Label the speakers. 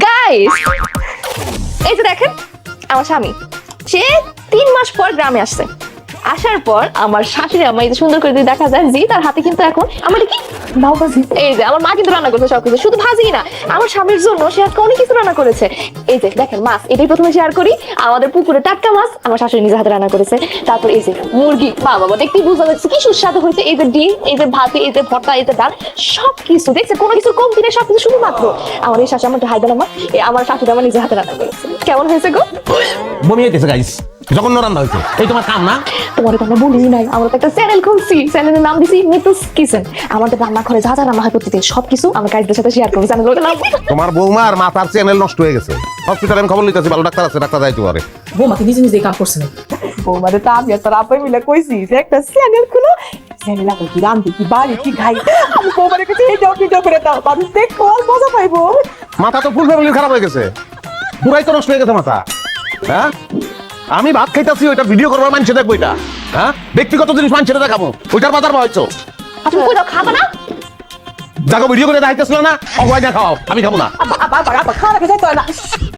Speaker 1: Guys, এই যে দেখেন আমার স্বামী, সে 3 মাস পর গ্রামে আসছে। আসার পর আমার শাশুড়ি আম্মা এই যে সুন্দর করে যদি দেখা যায় জি তার হাতে কিন্তু এখন আমার কি লাউ ভাজি, এই যে আমার মা কিন্তু রান্না করেছে সবকিছু, শুধু ভাজি না আমার স্বামীর জন্য সে আজকে অনেক কিছু রান্না করেছে। এই যে দেখেন মাছ, এটাই প্রথমে শেয়ার করি, আমাদের পুকুরে টাটকা মাছ আমার শাশুড়ি নিজে হাতে রান্না করেছে। তারপর এই যে মুরগি, বাবা দেখতেই বোঝা যাচ্ছে কি সুস্বাদু হয়েছে। এই যে ডিম, এই যে ভাত, এই যে ভর্তা, এই যে ডাল, সবকিছু দেখছে, কোনো কিছু কম দিনে সবকিছু শুধুমাত্র আমার এই শাশুড়ি, আমার হায়দার আমার আমার শাশুড়ি আমার নিজে হাতে রান্না করেছে। কেমন হয়েছে গো?
Speaker 2: বমি হইতেছে গাইস, জঘন্য রান্না হয়েছে। এই তোমার কাম না?
Speaker 1: তোমার তো আমরা বলি নাই, আমরা তো একটা চ্যানেল খুলছি, চ্যানেলের নাম দিছি মিতুস কিচেন। আমাদের রান্নাঘরে যা যা রান্না হয় প্রতিদিন সবকিছু আমরা গাইডদের সাথে শেয়ার করবো। চ্যানেলের নাম
Speaker 2: তোমার বৌমার মাথার চ্যানেল নষ্ট হয়ে গেছে। হসপিটালে আমি খবর নিতেছি, ভালো ডাক্তার আছে, ডাক্তার যাইতে পারে।
Speaker 3: বৌমাকে নিজে নিজে কাম করছে না।
Speaker 4: বৌমাদের তো আমি আর তোর আপাই মিলে কইছি যে একটা চ্যানেল খুলো, চ্যানেল এখন কি রান্ধি কি বাড়ি কি খাই, আমি বৌমারে কাছে এটাও ভিডিও করে দাও, মানুষ দেখো আর মজা পাইবো।
Speaker 2: মাথা তো ফুল ফ্যামিলি খারাপ হয়ে গেছে, পুরাই তো নষ্ট হয়ে গেছে মাথা। হ্যাঁ, আমি ভাত খাইতেছি, ওইটা ভিডিও করবার মানুষে দেখবো, এটা হ্যাঁ ব্যক্তিগত জিনিস মানুষের দেখাবো, ওইটার বাজার হয়তো
Speaker 1: তুমি কই দাও, খাবা না?
Speaker 2: দেখো ভিডিও করে দেখাইতেছিল না, অগয় না খাওয়াও, আমি খাবো না।
Speaker 4: আবার খাওয়া রেখে যাইতো না।